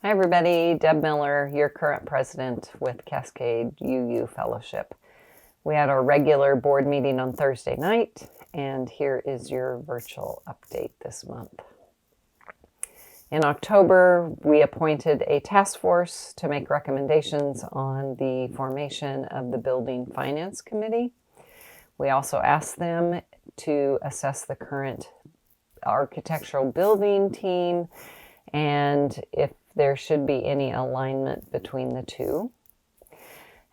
Hi everybody, Deb Miller, your current president with Cascade UU Fellowship. We had our regular board meeting on Thursday night, and here is your virtual update this month. In October, we appointed a task force to make recommendations on the formation of the Building Finance Committee. We also asked them to assess the current architectural building team and if there should be any alignment between the two.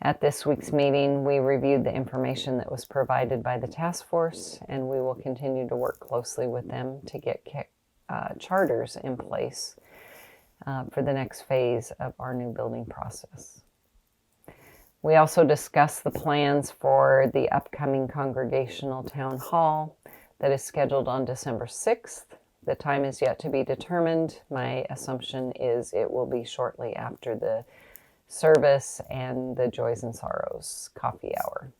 At this week's meeting, we reviewed the information that was provided by the task force, and we will continue to work closely with them to get charters in place for the next phase of our new building process. We also discussed the plans for the upcoming Congregational Town Hall that is scheduled on December 6th. The time is yet to be determined. My assumption is it will be shortly after the service and the Joys and Sorrows coffee hour.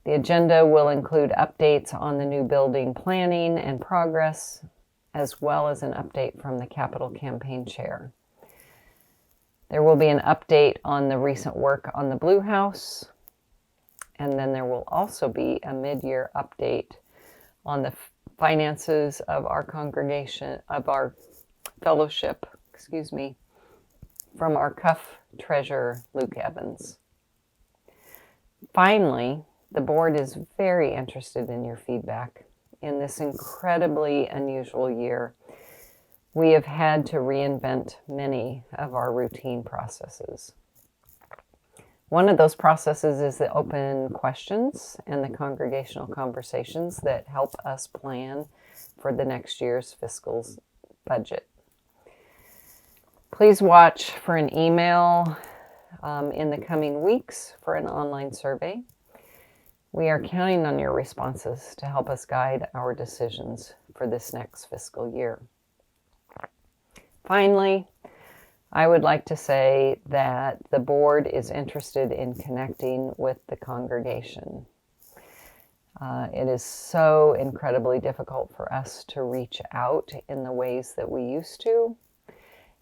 The agenda will include updates on the new building planning and progress, as well as an update from the Capital Campaign Chair. There will be an update on the recent work on the Blue House, and then there will also be a mid-year update on the finances of our congregation, of our fellowship, from our CUF treasurer, Luke Evans. Finally, the board is very interested in your feedback. In this incredibly unusual year, we have had to reinvent many of our routine processes. One of those processes is the open questions and the congregational conversations that help us plan for the next year's fiscal budget. Please watch for an email in the coming weeks for an online survey. We are counting on your responses to help us guide our decisions for this next fiscal year. Finally, I would like to say that the board is interested in connecting with the congregation. It is so incredibly difficult for us to reach out in the ways that we used to.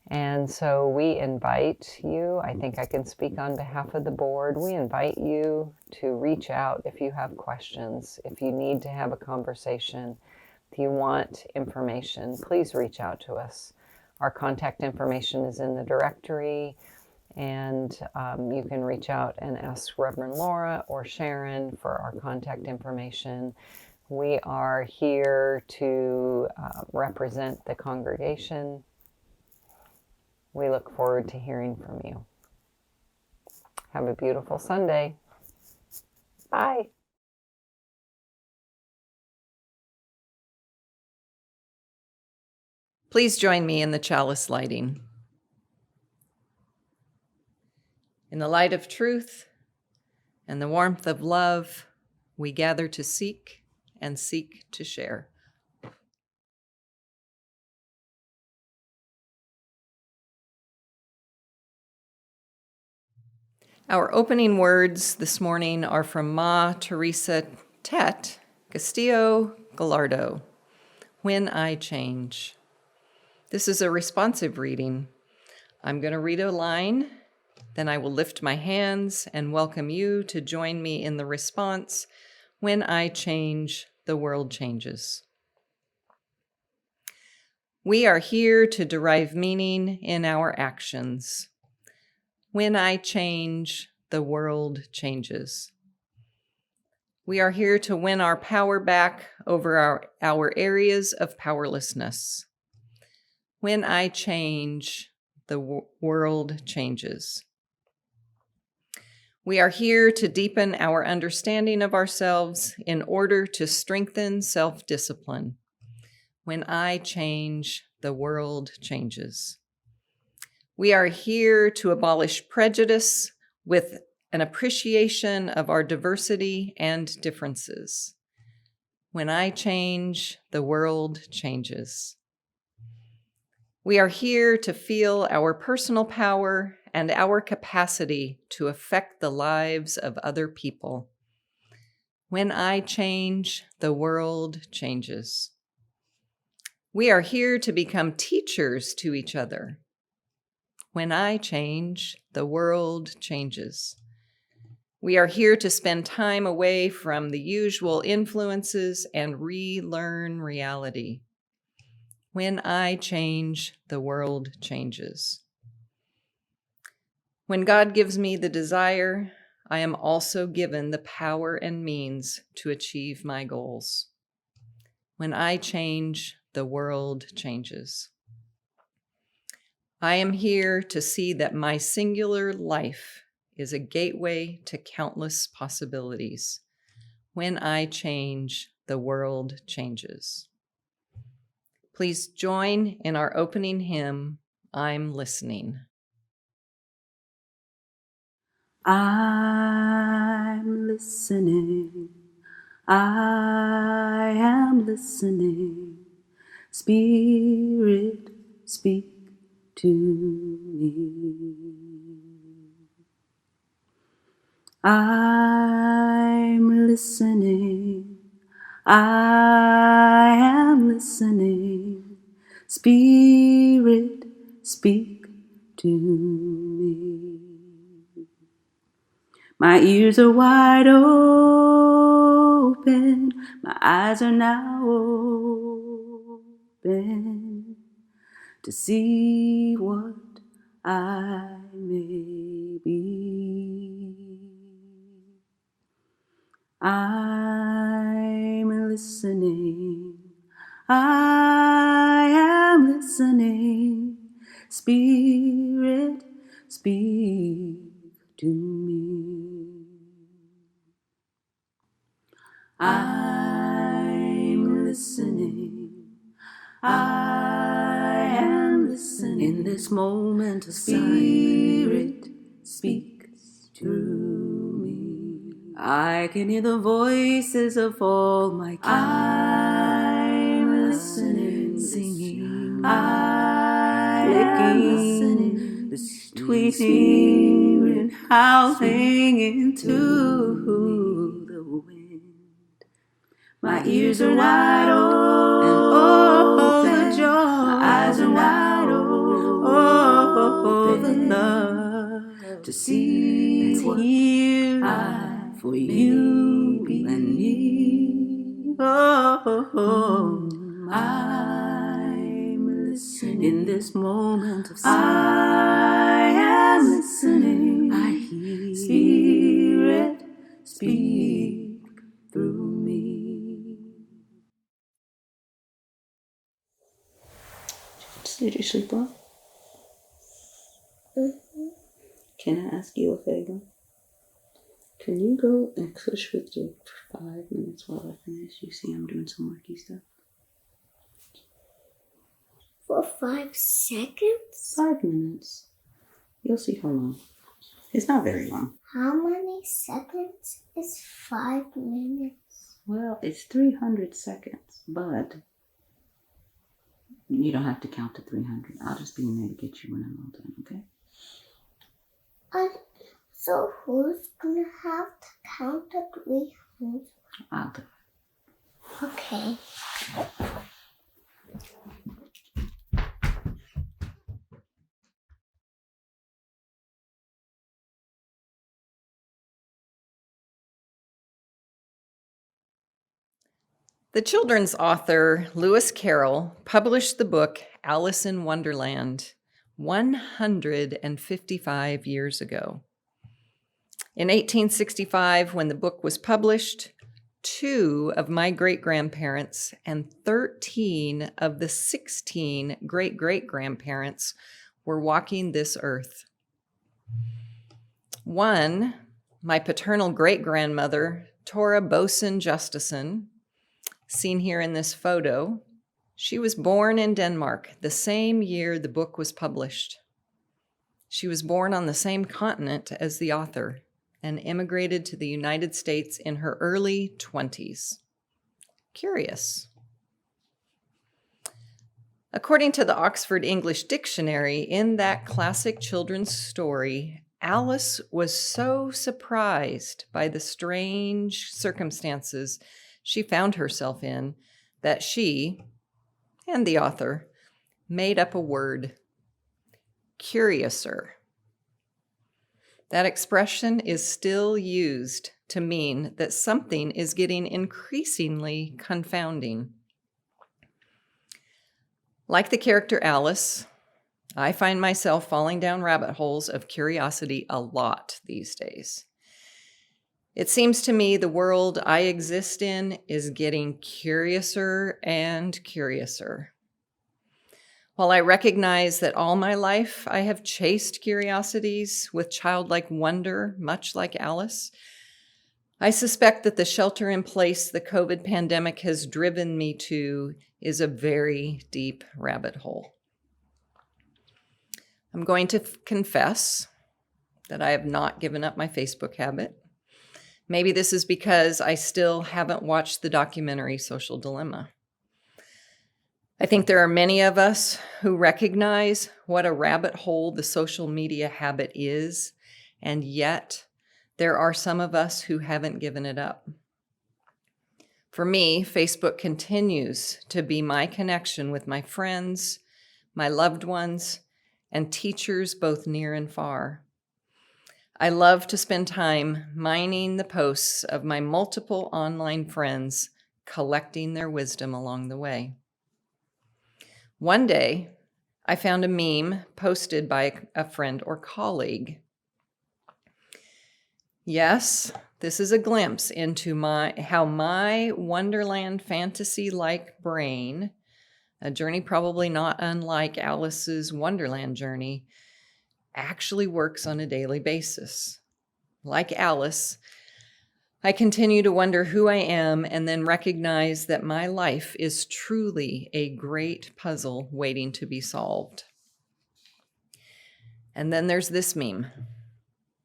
And so we invite you, I think I can speak on behalf of the board, we invite you to reach out if you have questions, if you need to have a conversation, if you want information, please reach out to us. Our contact information is in the directory, and you can reach out and ask Reverend Laura or Sharon for our contact information. We are here to represent the congregation. We look forward to hearing from you. Have a beautiful Sunday. Bye. Please join me in the chalice lighting. In the light of truth and the warmth of love, we gather to seek and seek to share. Our opening words this morning are from Ma Teresa Tet Castillo Gallardo, When I Change. This is a responsive reading. I'm going to read a line, then I will lift my hands and welcome you to join me in the response. When I change, the world changes. We are here to derive meaning in our actions. When I change, the world changes. We are here to win our power back over our areas of powerlessness. When I change, the world changes. We are here to deepen our understanding of ourselves in order to strengthen self-discipline. When I change, the world changes. We are here to abolish prejudice with an appreciation of our diversity and differences. When I change, the world changes. We are here to feel our personal power and our capacity to affect the lives of other people. When I change, the world changes. We are here to become teachers to each other. When I change, the world changes. We are here to spend time away from the usual influences and relearn reality. When I change, the world changes. When God gives me the desire, I am also given the power and means to achieve my goals. When I change, the world changes. I am here to see that my singular life is a gateway to countless possibilities. When I change, the world changes. Please join in our opening hymn, I'm Listening. I'm listening, I am listening. Spirit, speak to me. I'm listening, I am listening. Spirit, speak to me. My ears are wide open, my eyes are now open to see what I may be. I'm listening, I am listening. Spirit, speak to me. I'm listening, I am listening. In this moment of Spirit, speak through me. I can hear the voices of all my kind. I'm listening, singing. I am listening, the tweeting and howling into the wind. My ears are wide open, the joy. My eyes are wide open, love to see what I for you and me. I'm listening in this moment of silence. I am listening. I hear Spirit speak through me. Did you sleep well? Mm-hmm. Can I ask you a favor? Can you go and push with you for 5 minutes while I finish? You see I'm doing some worky stuff. For 5 seconds? 5 minutes. You'll see how long. It's not very long. How many seconds is 5 minutes? Well, it's 300 seconds, but you don't have to count to 300. I'll just be in there to get you when I'm all done, okay? So who's gonna have to count to 300? I'll do it. Okay. The children's author, Lewis Carroll, published the book Alice in Wonderland 155 years ago. In 1865, when the book was published, 2 of my great-grandparents and 13 of the 16 great-great-grandparents were walking this earth. One, my paternal great-grandmother, Tora Boson Justison, seen here in this photo, she was born in Denmark the same year the book was published. She was born on the same continent as the author and immigrated to the United States in her early 20s. Curious. According to the Oxford English Dictionary, in that classic children's story, Alice was so surprised by the strange circumstances she found herself in that she, and the author, made up a word. curiouser. That expression is still used to mean that something is getting increasingly confounding. Like the character Alice, I find myself falling down rabbit holes of curiosity a lot these days. It seems to me the world I exist in is getting curiouser and curiouser. While I recognize that all my life I have chased curiosities with childlike wonder, much like Alice, I suspect that the shelter in place the COVID pandemic has driven me to is a very deep rabbit hole. I'm going to confess that I have not given up my Facebook habit. Maybe this is because I still haven't watched the documentary Social Dilemma. I think there are many of us who recognize what a rabbit hole the social media habit is, and yet there are some of us who haven't given it up. For me, Facebook continues to be my connection with my friends, my loved ones, and teachers both near and far. I love to spend time mining the posts of my multiple online friends, collecting their wisdom along the way. One day, I found a meme posted by a friend or colleague. Yes, this is a glimpse into how my Wonderland fantasy-like brain, a journey probably not unlike Alice's Wonderland journey, actually works on a daily basis. Like Alice, I continue to wonder who I am and then recognize that my life is truly a great puzzle waiting to be solved. And then there's this meme.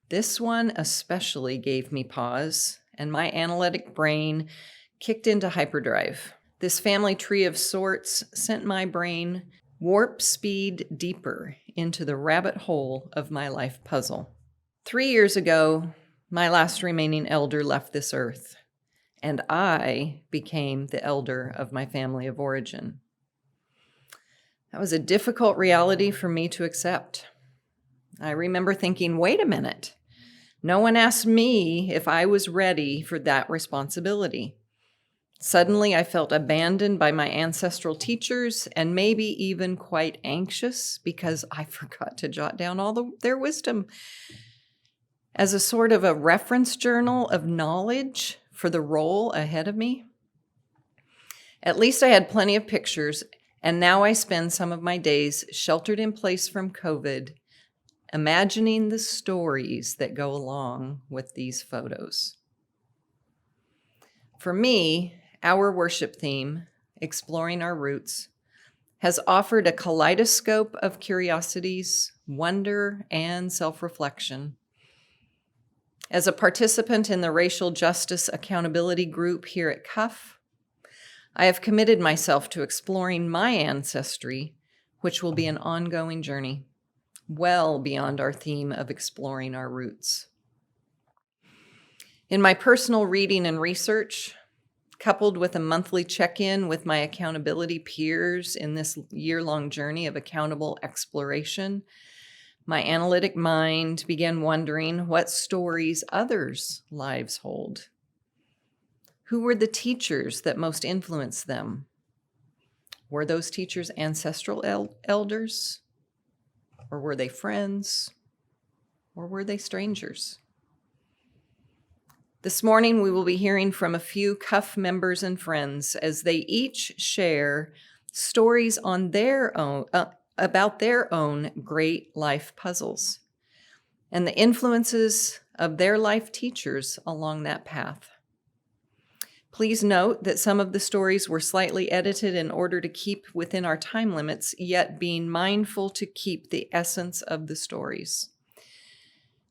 This one especially gave me pause, and my analytic brain kicked into hyperdrive. This family tree of sorts sent my brain warp speed deeper into the rabbit hole of my life puzzle. 3 years ago, my last remaining elder left this earth, and I became the elder of my family of origin. That was a difficult reality for me to accept. I remember thinking, wait a minute, no one asked me if I was ready for that responsibility. Suddenly, I felt abandoned by my ancestral teachers and maybe even quite anxious because I forgot to jot down all their wisdom. As a sort of a reference journal of knowledge for the role ahead of me. At least I had plenty of pictures, and now I spend some of my days sheltered in place from COVID, imagining the stories that go along with these photos. For me, our worship theme, Exploring Our Roots, has offered a kaleidoscope of curiosities, wonder, and self-reflection. As a participant in the Racial Justice Accountability Group here at CUF, I have committed myself to exploring my ancestry, which will be an ongoing journey, well beyond our theme of exploring our roots. In my personal reading and research, coupled with a monthly check-in with my accountability peers in this year-long journey of accountable exploration, my analytic mind began wondering what stories others' lives hold. Who were the teachers that most influenced them? Were those teachers ancestral elders? Or were they friends? Or were they strangers? This morning, we will be hearing from a few CUF members and friends as they each share stories on their own, about their own great life puzzles and the influences of their life teachers along that path. Please note that some of the stories were slightly edited in order to keep within our time limits, yet being mindful to keep the essence of the stories.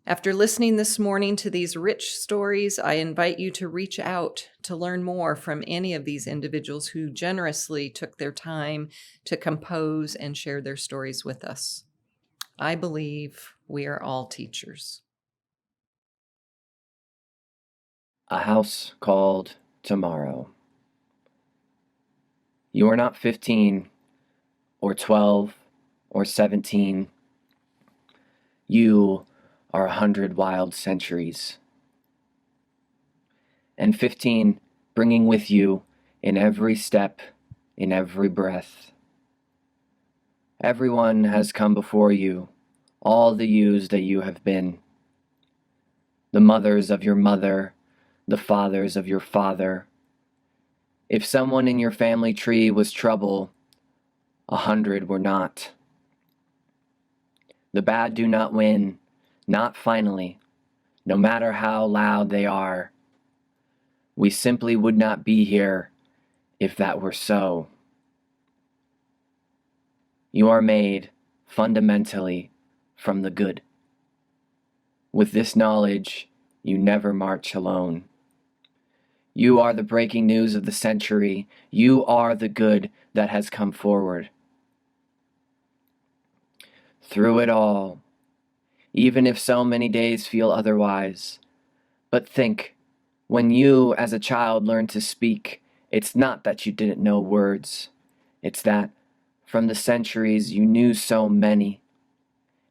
After listening this morning to these rich stories, I invite you to reach out to learn more from any of these individuals who generously took their time to compose and share their stories with us. I believe we are all teachers. A house called tomorrow. You are not 15 or 12 or 17 You are 100 wild centuries. And 15, bringing with you in every step, in every breath. Everyone has come before you, all the yous that you have been. The mothers of your mother, the fathers of your father. If someone in your family tree was trouble, 100 were not. The bad do not win, not finally, no matter how loud they are. We simply would not be here if that were so. You are made fundamentally from the good. With this knowledge, you never march alone. You are the breaking news of the century. You are the good that has come forward. Through it all, even if so many days feel otherwise. But think, when you as a child learned to speak, it's not that you didn't know words. It's that from the centuries you knew so many.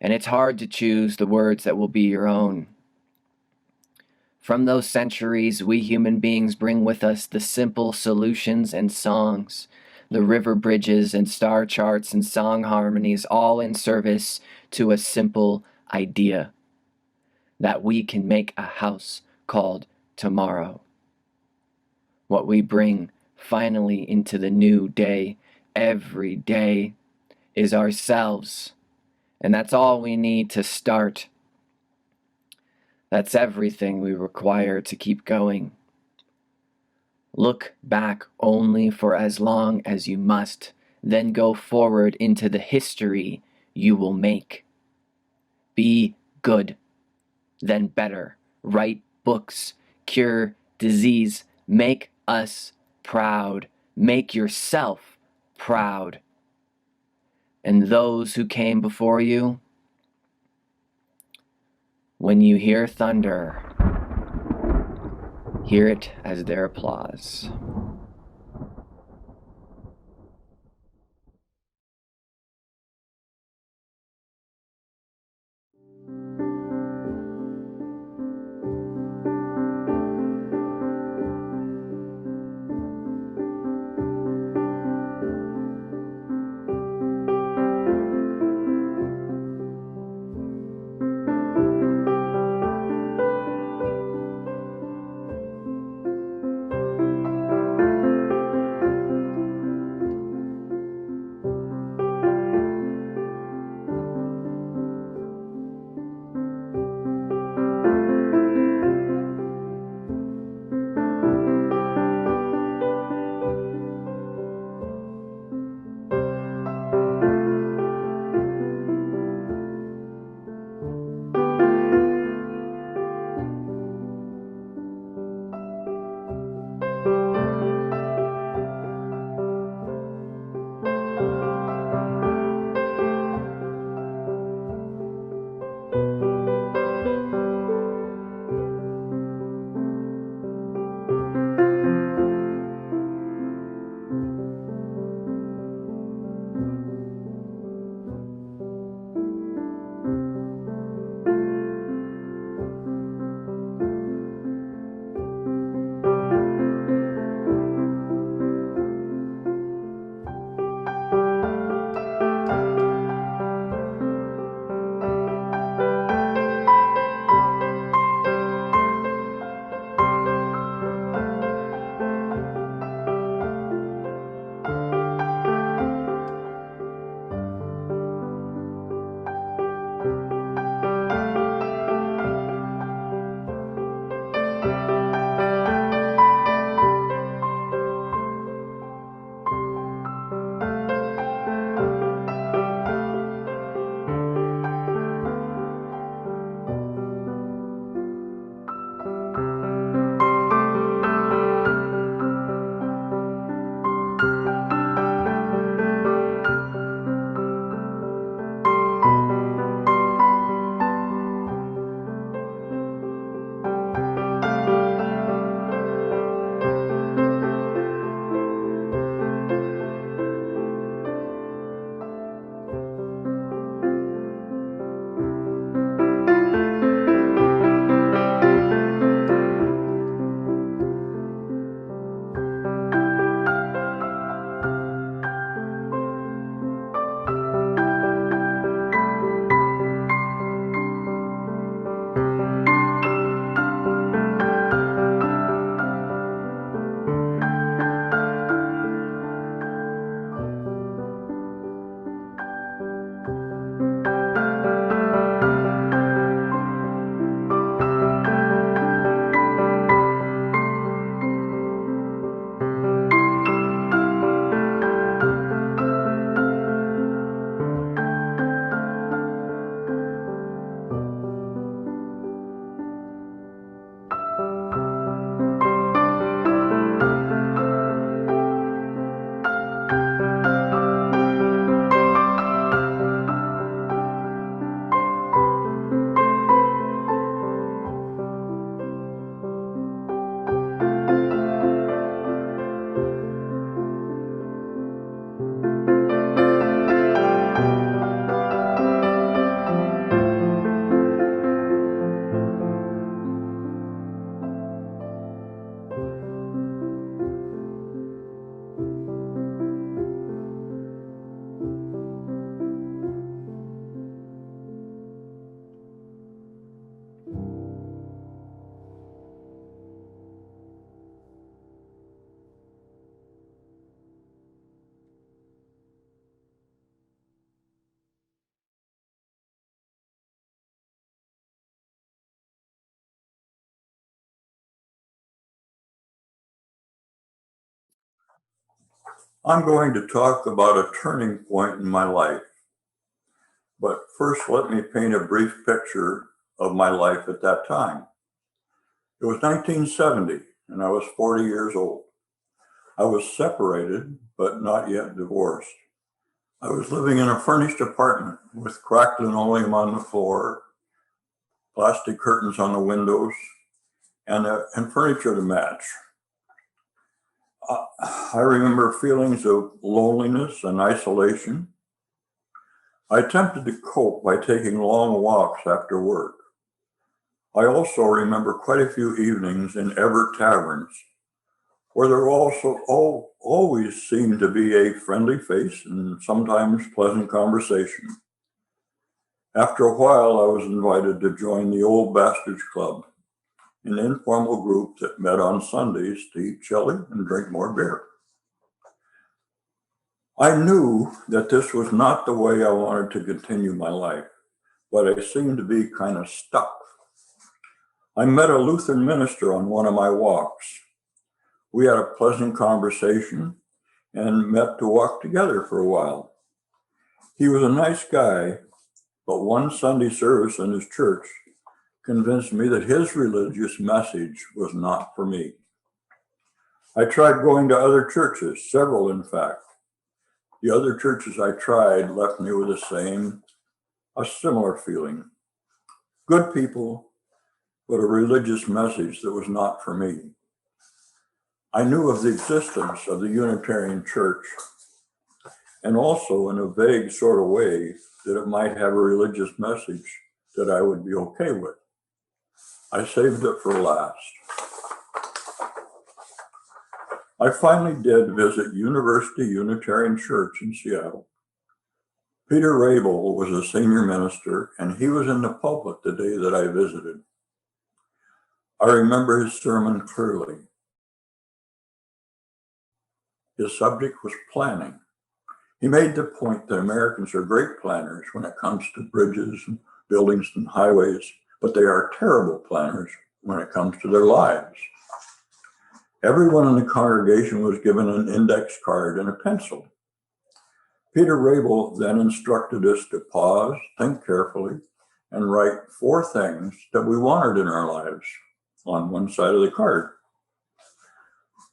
And it's hard to choose the words that will be your own. From those centuries, we human beings bring with us the simple solutions and songs, the river bridges and star charts and song harmonies, all in service to a simple idea that we can make a house called tomorrow. What we bring finally into the new day, every day, is ourselves. And that's all we need to start. That's everything we require to keep going. Look back only for as long as you must, then go forward into the history you will make. Be good, then better. Write books, cure disease, make us proud. Make yourself proud. And those who came before you, when you hear thunder, hear it as their applause. I'm going to talk about a turning point in my life. But first, let me paint a brief picture of my life at that time. It was 1970, and I was 40 years old. I was separated, but not yet divorced. I was living in a furnished apartment with cracked linoleum on the floor, plastic curtains on the windows, and furniture to match. I remember feelings of loneliness and isolation. I attempted to cope by taking long walks after work. I also remember quite a few evenings in Everett taverns, where there also always seemed to be a friendly face and sometimes pleasant conversation. After a while, I was invited to join the Old Bastards Club, an informal group that met on Sundays to eat chili and drink more beer. I knew that this was not the way I wanted to continue my life, but I seemed to be kind of stuck. I met a Lutheran minister on one of my walks. We had a pleasant conversation and met to walk together for a while. He was a nice guy, but one Sunday service in his church convinced me that his religious message was not for me. I tried going to other churches, several in fact. The other churches I tried left me with a similar feeling. Good people, but a religious message that was not for me. I knew of the existence of the Unitarian Church, and also in a vague sort of way that it might have a religious message that I would be okay with. I saved it for last. I finally did visit University Unitarian Church in Seattle. Peter Rabel was a senior minister, and he was in the pulpit the day that I visited. I remember his sermon clearly. His subject was planning. He made the point that Americans are great planners when it comes to bridges and buildings and highways, but they are terrible planners when it comes to their lives. Everyone in the congregation was given an index card and a pencil. Peter Rabel then instructed us to pause, think carefully, and write 4 things that we wanted in our lives on one side of the card.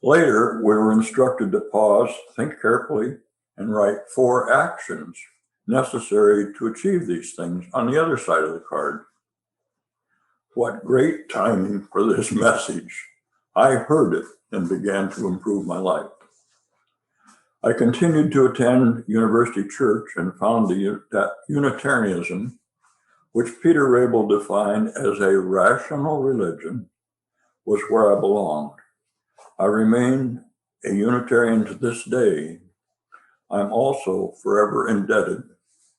Later, we were instructed to pause, think carefully, and write 4 actions necessary to achieve these things on the other side of the card. What great timing for this message. I heard it and began to improve my life. I continued to attend University Church and found that Unitarianism, which Peter Rabel defined as a rational religion, was where I belonged. I remain a Unitarian to this day. I'm also forever indebted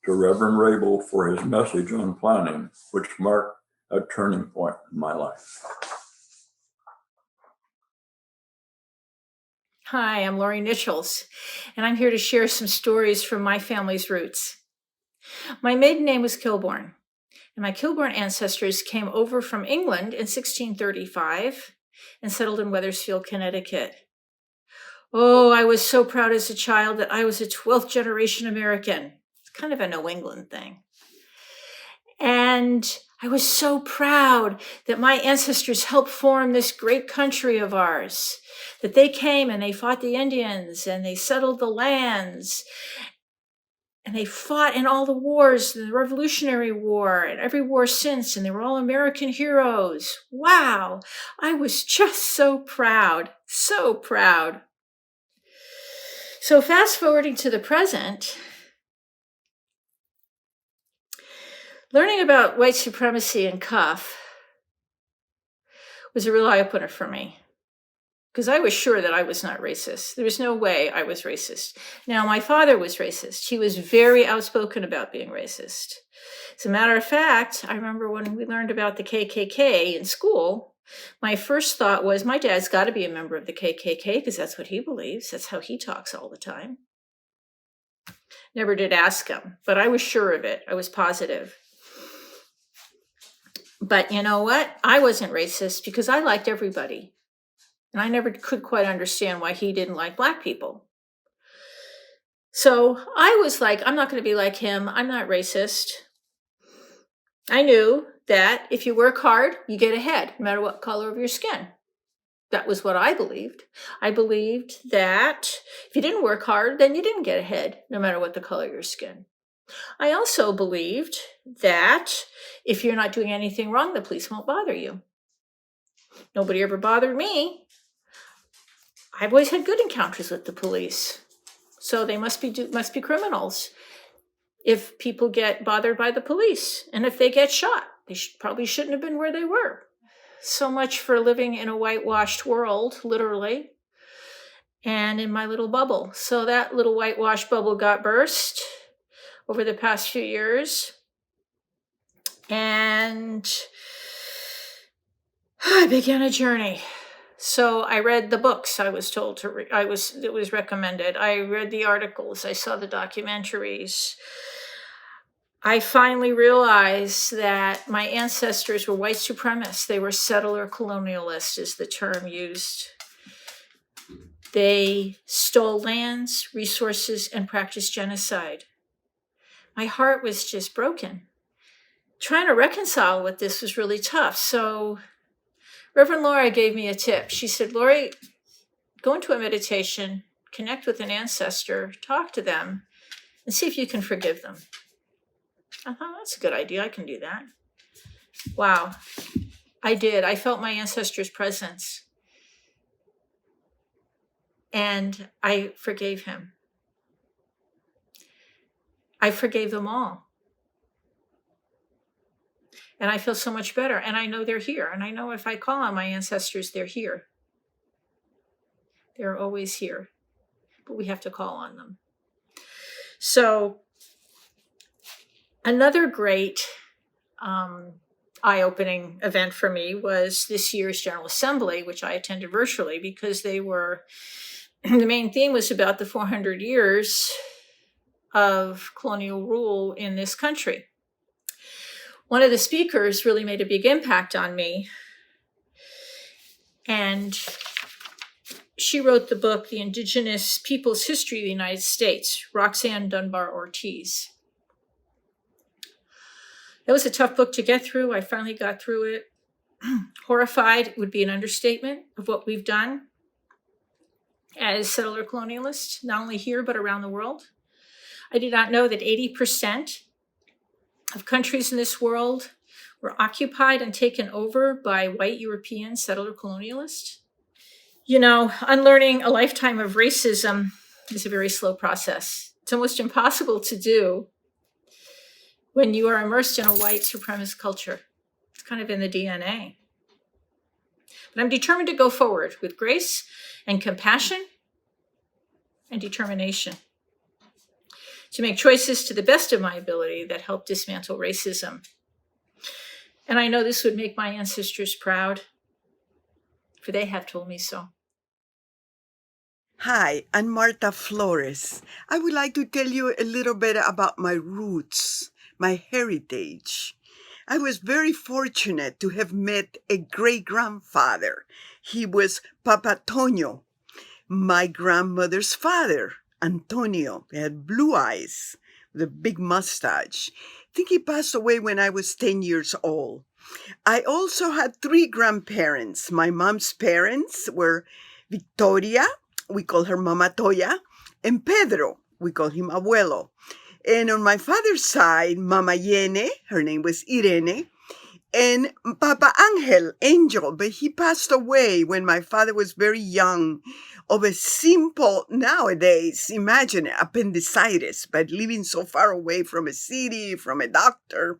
to Reverend Rabel for his message on planning, which marked a turning point in my life. Hi, I'm Laurie Nichols, and I'm here to share some stories from my family's roots. My maiden name was Kilbourne, and my Kilbourne ancestors came over from England in 1635 and settled in Wethersfield, Connecticut. Oh, I was so proud as a child that I was a 12th generation American. It's kind of a New England thing. And I was so proud that my ancestors helped form this great country of ours, that they came and they fought the Indians and they settled the lands and they fought in all the wars, the Revolutionary War and every war since, and they were all American heroes. Wow, I was just so proud, so proud. So fast forwarding to the present, learning about white supremacy and Cuff was a real eye-opener for me, because I was sure that I was not racist. There was no way I was racist. Now, my father was racist. He was very outspoken about being racist. As a matter of fact, I remember when we learned about the KKK in school, my first thought was, my dad's got to be a member of the KKK because that's what he believes. That's how he talks all the time. Never did ask him, but I was sure of it. I was positive. But you know what? I wasn't racist because I liked everybody. And I never could quite understand why he didn't like Black people. So I was like, I'm not going to be like him. I'm not racist. I knew that if you work hard, you get ahead, no matter what color of your skin. That was what I believed. I believed that if you didn't work hard, then you didn't get ahead, no matter what the color of your skin. I also believed that if you're not doing anything wrong, the police won't bother you. Nobody ever bothered me. I've always had good encounters with the police. So they must be criminals if people get bothered by the police. And if they get shot, they probably shouldn't have been where they were. So much for living in a whitewashed world, literally, and in my little bubble. So that little whitewashed bubble got burst over the past few years. And I began a journey. So I read the books I was told to read. It was recommended. I read the articles. I saw the documentaries. I finally realized that my ancestors were white supremacists. They were settler colonialists, is the term used. They stole lands, resources, and practiced genocide. My heart was just broken. Trying to reconcile with this was really tough. So Reverend Laura gave me a tip. She said, Lori, go into a meditation, connect with an ancestor, talk to them, and see if you can forgive them. I thought, that's a good idea. I can do that. Wow. I did. I felt my ancestor's presence. And I forgave him. I forgave them all. And I feel so much better. And I know they're here. And I know if I call on my ancestors, they're here. They're always here. But we have to call on them. So another great eye-opening event for me was this year's General Assembly, which I attended virtually because the main theme was about the 400 years of colonial rule in this country. One of the speakers really made a big impact on me. And she wrote the book, The Indigenous Peoples' History of the United States, Roxanne Dunbar Ortiz. That was a tough book to get through. I finally got through it. Horrified would be an understatement of what we've done as settler colonialists, not only here, but around the world. I did not know that 80% of countries in this world were occupied and taken over by white European settler colonialists. You know, unlearning a lifetime of racism is a very slow process. It's almost impossible to do when you are immersed in a white supremacist culture. It's kind of in the DNA. But I'm determined to go forward with grace and compassion and determination to make choices to the best of my ability that help dismantle racism. And I know this would make my ancestors proud, for they have told me so. Hi, I'm Marta Flores. I would like to tell you a little bit about my roots, my heritage. I was very fortunate to have met a great-grandfather. He was Papa Toño, my grandmother's father, Antonio. He had blue eyes with a big mustache. I think he passed away when I was 10 years old. I also had 3 grandparents. My mom's parents were Victoria, we call her Mama Toya, and Pedro, we call him Abuelo. And on my father's side, Mama Yene, her name was Irene, and Papa Angel, but he passed away when my father was very young of a simple, nowadays, imagine appendicitis, but living so far away from a city, from a doctor.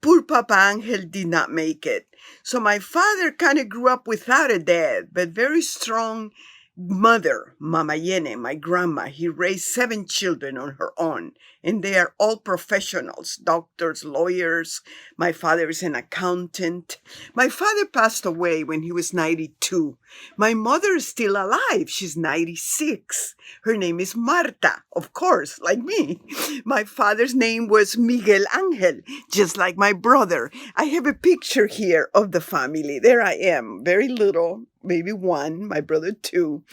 Poor Papa Angel did not make it. So my father kind of grew up without a dad, but very strong mother, Mama Yene, my grandma. He raised 7 children on her own, and they are all professionals, doctors, lawyers. My father is an accountant. My father passed away when he was 92. My mother is still alive. She's 96. Her name is Marta, of course, like me. My father's name was Miguel Angel, just like my brother. I have a picture here of the family. There I am, very little. maybe one, my brother two.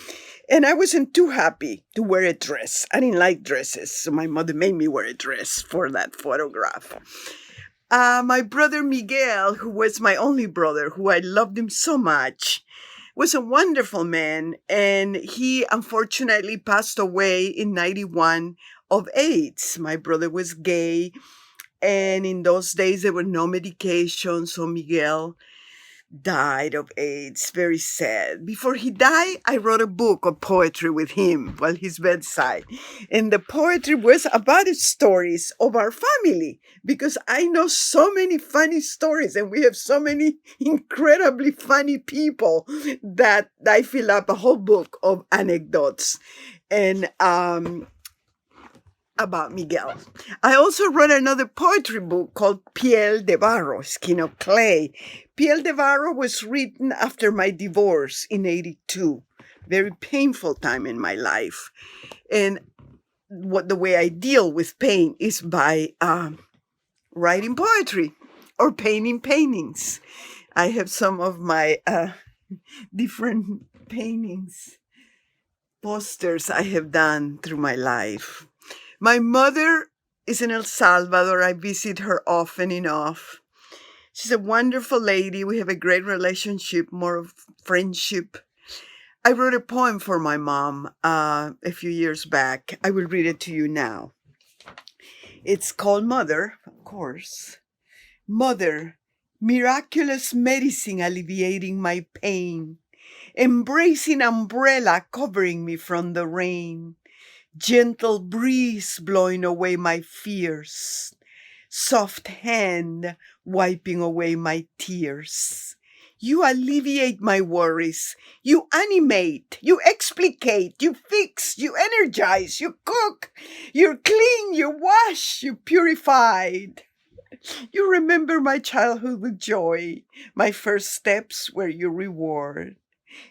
And I wasn't too happy to wear a dress. I didn't like dresses, so my mother made me wear a dress for that photograph. My brother Miguel, who was my only brother, who I loved him so much, was a wonderful man, and he unfortunately passed away in 91 of AIDS. My brother was gay, and in those days there were no medications, so Miguel died of AIDS. Very sad. Before he died, I wrote a book of poetry with him while his bedside. And the poetry was about the stories of our family, because I know so many funny stories and we have so many incredibly funny people that I fill up a whole book of anecdotes. And about Miguel. I also wrote another poetry book called Piel de Barro, Skin of Clay. Piel de Barro was written after my divorce in 82. Very painful time in my life. And the way I deal with pain is by writing poetry or painting paintings. I have some of my different paintings, posters I have done through my life. My mother is in El Salvador. I visit her often enough. She's a wonderful lady. We have a great relationship, more of friendship. I wrote a poem for my mom a few years back. I will read it to you now. It's called Mother, of course. Mother, miraculous medicine alleviating my pain, embracing umbrella covering me from the rain, gentle breeze blowing away my fears, soft hand wiping away my tears. You alleviate my worries. You animate. You explicate. You fix. You energize. You cook. You clean. You wash. You purified. You remember my childhood with joy. My first steps were your reward.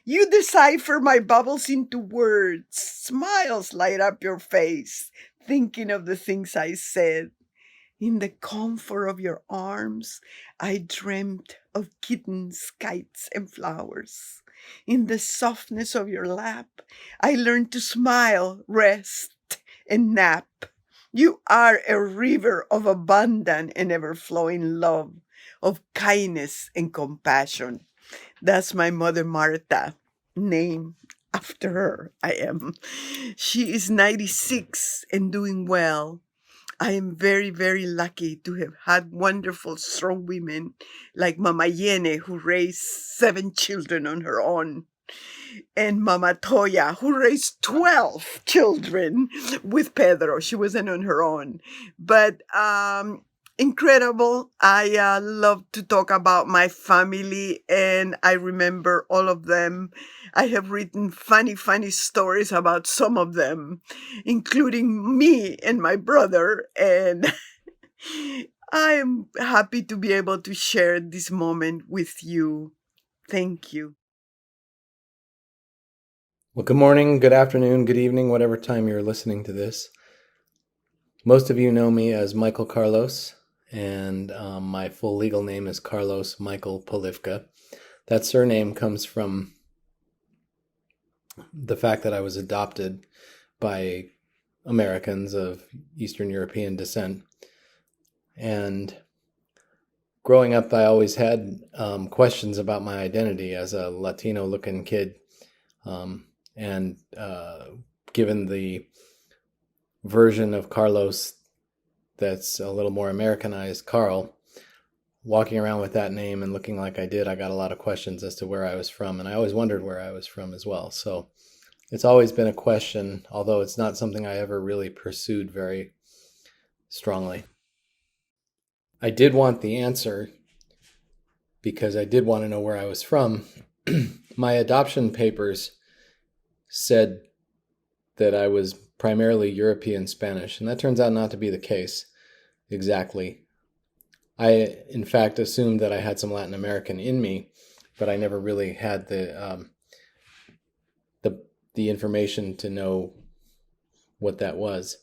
You decipher my bubbles into words. Smiles light up your face, thinking of the things I said. In the comfort of your arms, I dreamt of kittens, kites, and flowers. In the softness of your lap, I learned to smile, rest, and nap. You are a river of abundant and ever-flowing love, of kindness and compassion. That's my mother, Marta, named after her. I am. She is 96 and doing well. I am very, very lucky to have had wonderful, strong women like Mama Yene, who raised 7 children on her own, and Mama Toya, who raised 12 children with Pedro. She wasn't on her own. But incredible. I love to talk about my family, and I remember all of them. I have written funny stories about some of them, including me and my brother, and I am happy to be able to share this moment with you. Thank you. Well, good morning, good afternoon, good evening, whatever time you're listening to this. Most of you know me as Michael Carlos, and my full legal name is Carlos Michael Polivka. That surname comes from the fact that I was adopted by Americans of Eastern European descent. And growing up, I always had questions about my identity as a Latino-looking kid. And given the version of Carlos that's a little more Americanized, Carl, walking around with that name and looking like I did, I got a lot of questions as to where I was from. And I always wondered where I was from as well. So it's always been a question, although it's not something I ever really pursued very strongly. I did want the answer because I did want to know where I was from. My adoption papers said that I was primarily European Spanish, and that turns out not to be the case exactly. I, in fact, assumed that I had some Latin American in me, but I never really had the information to know what that was.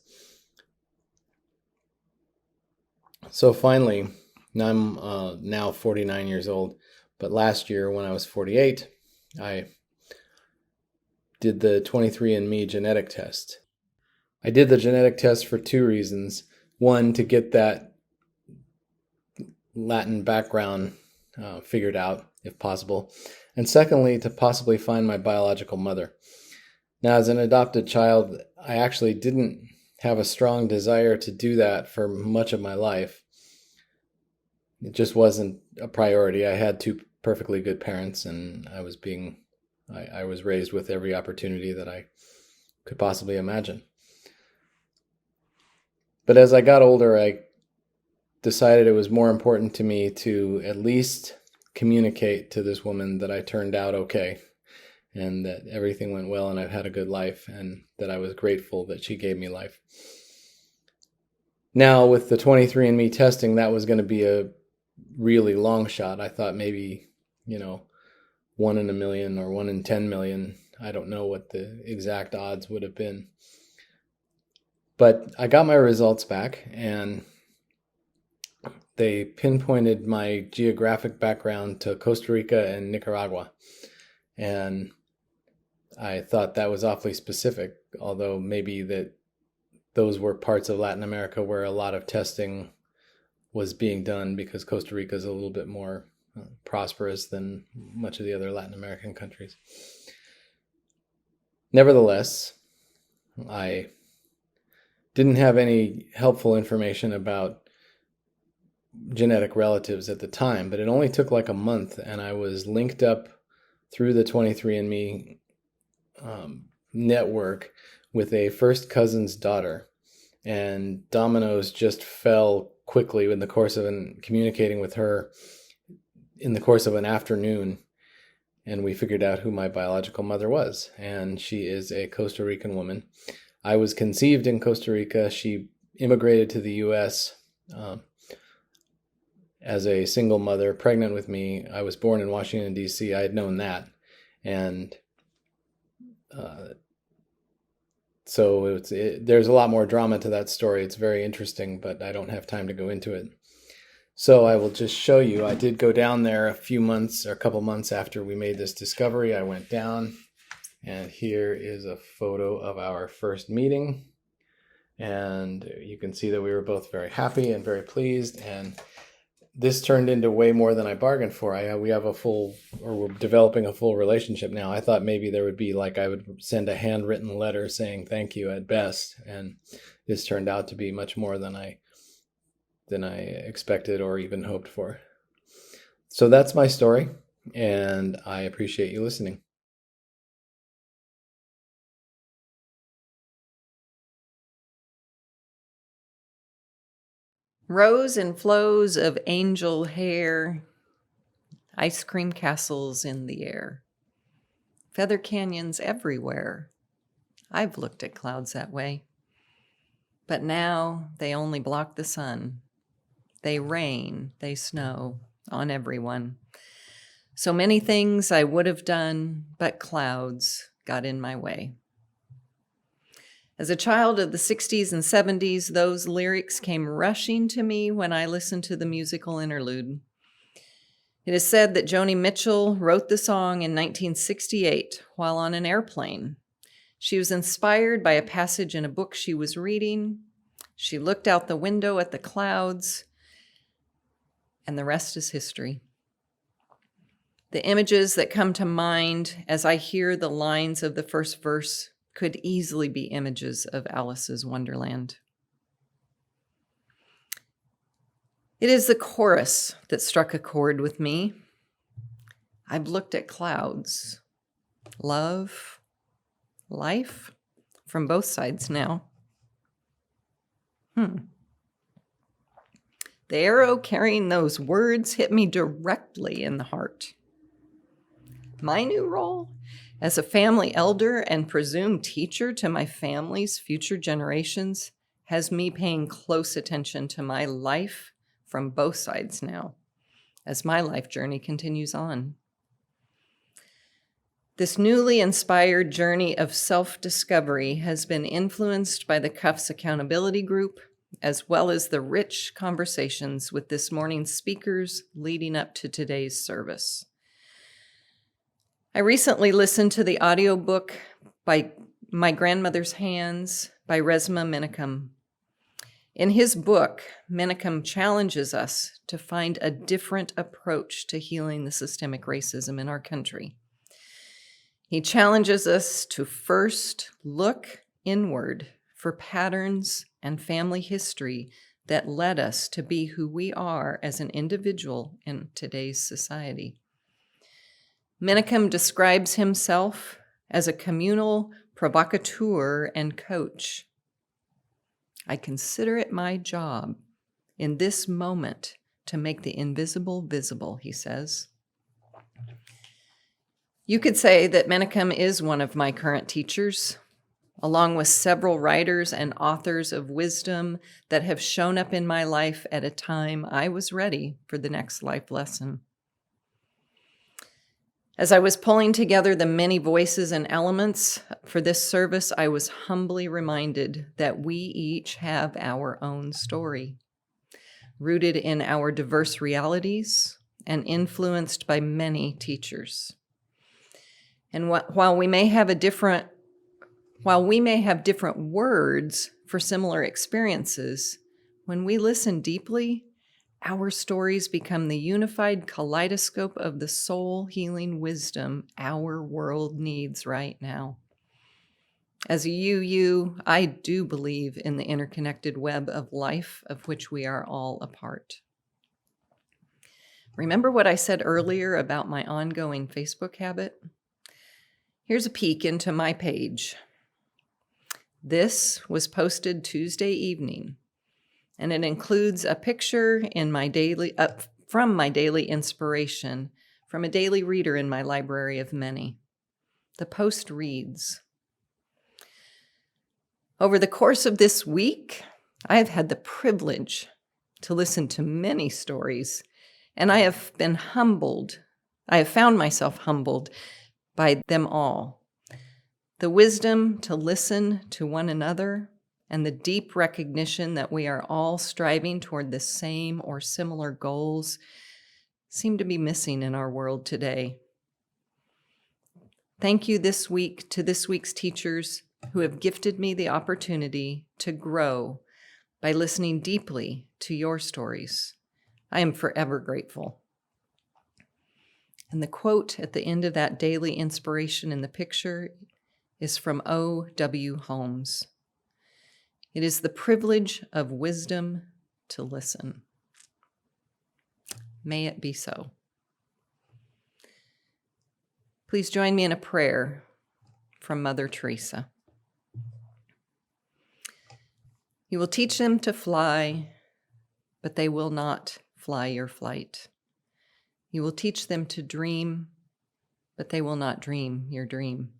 So finally, I'm now 49 years old, but last year when I was 48, I did the 23andMe genetic test. I did the genetic test for two reasons. One, to get that Latin background figured out, if possible. And secondly, to possibly find my biological mother. Now, as an adopted child, I actually didn't have a strong desire to do that for much of my life. It just wasn't a priority. I had two perfectly good parents, and I was raised with every opportunity that I could possibly imagine. But as I got older, I decided it was more important to me to at least communicate to this woman that I turned out okay, and that everything went well and I've had a good life, and that I was grateful that she gave me life. Now, with the 23andMe testing, that was going to be a really long shot. I thought maybe, 1 in a million or 1 in 10 million. I don't know what the exact odds would have been. But I got my results back, and they pinpointed my geographic background to Costa Rica and Nicaragua. And I thought that was awfully specific, although maybe that those were parts of Latin America where a lot of testing was being done, because Costa Rica is a little bit more prosperous than much of the other Latin American countries. Nevertheless, I didn't have any helpful information about genetic relatives at the time, but it only took like a month, and I was linked up through the 23andMe network with a first cousin's daughter, and dominoes just fell quickly in the course of communicating with her in the course of an afternoon, and we figured out who my biological mother was, and she is a Costa Rican woman. I was conceived in Costa Rica. She immigrated to the U.S. As a single mother, pregnant with me. I was born in Washington, D.C. I had known that, and so there's a lot more drama to that story. It's very interesting, but I don't have time to go into it. So I will just show you. I did go down there a couple months after we made this discovery. I went down, and here is a photo of our first meeting. And you can see that we were both very happy and very pleased. And this turned into way more than I bargained for. We're developing a full relationship now. I thought maybe there would be I would send a handwritten letter saying thank you at best. And this turned out to be much more than I expected or even hoped for. So that's my story, and I appreciate you listening. Rows and flows of angel hair, ice cream castles in the air, feather canyons everywhere. I've looked at clouds that way. But now they only block the sun. They rain, they snow on everyone. So many things I would have done, but clouds got in my way. As a child of the 60s and 70s, those lyrics came rushing to me when I listened to the musical interlude. It is said that Joni Mitchell wrote the song in 1968 while on an airplane. She was inspired by a passage in a book she was reading. She looked out the window at the clouds, and the rest is history. The images that come to mind as I hear the lines of the first verse could easily be images of Alice's Wonderland. It is the chorus that struck a chord with me. I've looked at clouds, love, life, from both sides now. The arrow carrying those words hit me directly in the heart. My new role as a family elder and presumed teacher to my family's future generations has me paying close attention to my life from both sides now, as my life journey continues on. This newly inspired journey of self-discovery has been influenced by the Cuffs Accountability Group, as well as the rich conversations with this morning's speakers leading up to today's service. I recently listened to the audiobook by My Grandmother's Hands by Resmaa Menakem. In his book, Menakem challenges us to find a different approach to healing the systemic racism in our country. He challenges us to first look inward for patterns and family history that led us to be who we are as an individual in today's society. Menakem describes himself as a communal provocateur and coach. I consider it my job in this moment to make the invisible visible, he says. You could say that Menakem is one of my current teachers, along with several writers and authors of wisdom that have shown up in my life at a time I was ready for the next life lesson. As I was pulling together the many voices and elements for this service, I was humbly reminded that we each have our own story, rooted in our diverse realities and influenced by many teachers. And while we may have different words for similar experiences, when we listen deeply, our stories become the unified kaleidoscope of the soul-healing wisdom our world needs right now. As a UU, I do believe in the interconnected web of life of which we are all a part. Remember what I said earlier about my ongoing Facebook habit? Here's a peek into my page. This was posted Tuesday evening, and it includes a picture in my from my daily inspiration from a daily reader in my library of many. The post reads, "Over the course of this week, I have had the privilege to listen to many stories, and I have been humbled. I have found myself humbled by them all. The wisdom to listen to one another and the deep recognition that we are all striving toward the same or similar goals seem to be missing in our world today. Thank you this week to this week's teachers who have gifted me the opportunity to grow by listening deeply to your stories. I am forever grateful." And the quote at the end of that daily inspiration in the picture is from O.W. Holmes. "It is the privilege of wisdom to listen." May it be so. Please join me in a prayer from Mother Teresa. "You will teach them to fly, but they will not fly your flight. You will teach them to dream, but they will not dream your dream.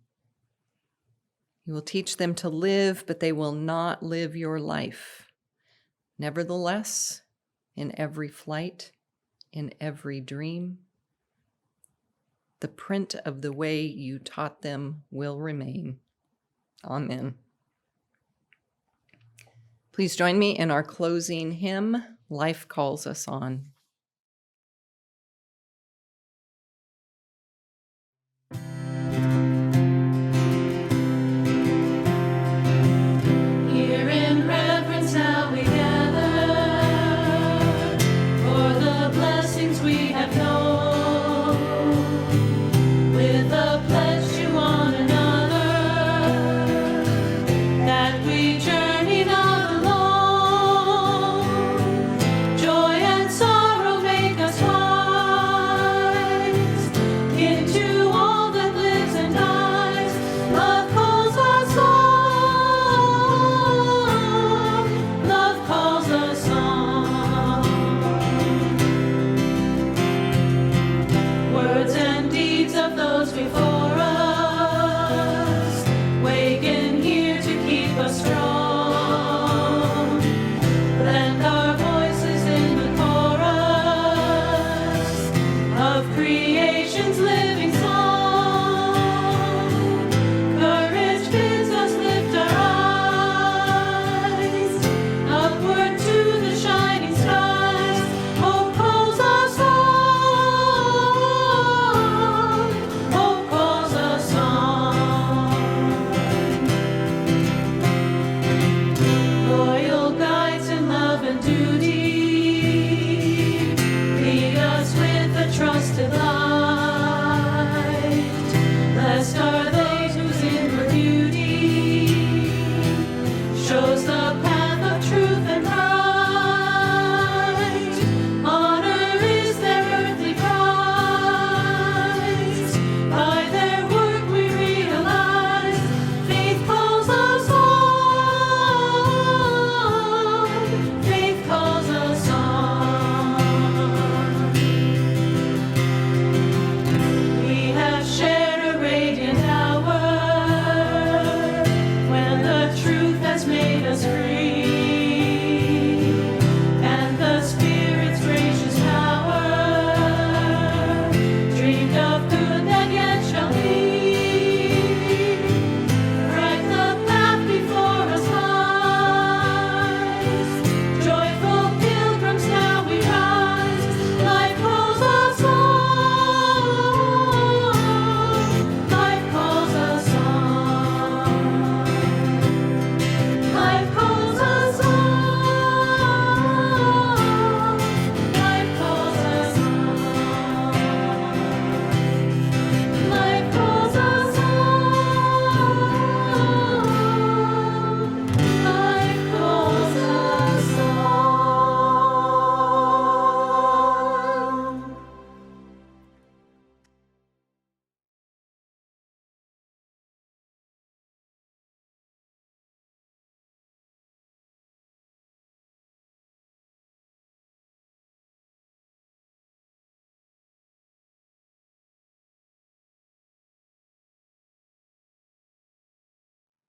You will teach them to live, but they will not live your life. Nevertheless, in every flight, in every dream, the print of the way you taught them will remain. Amen." Please join me in our closing hymn, Life Calls Us On. Here in reverence now we gather for the blessings we have known, with a pledge to one another that we journey not alone. Joy and sorrow make us wise into all that lives and dies. Love calls us on. Love calls us on. Words and deeds of those before us waken here to keep us strong. Lend our voices in the chorus of creation's living song. Courage bids us lift our eyes upward to the shining skies. Hope calls us on. Hope calls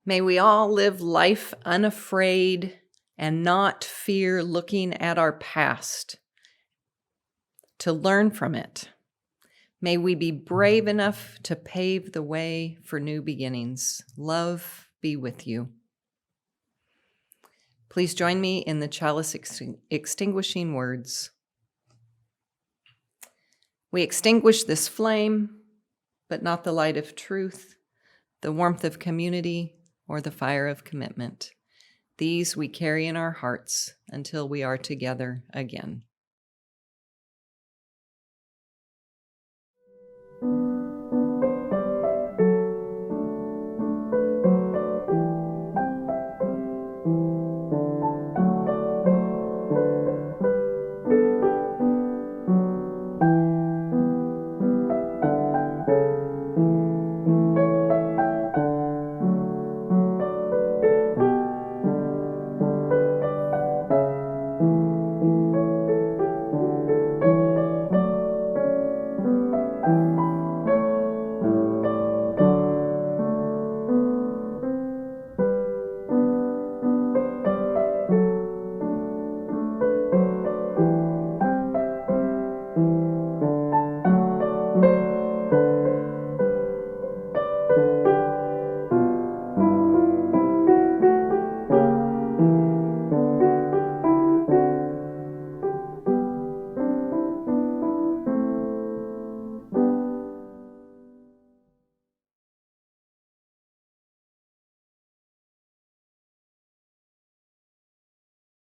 May we all live life unafraid and not fear looking at our past to learn from it. May we be brave enough to pave the way for new beginnings. Love be with you. Please join me in the chalice extinguishing words. We extinguish this flame, but not the light of truth, the warmth of community, or the fire of commitment. These we carry in our hearts until we are together again.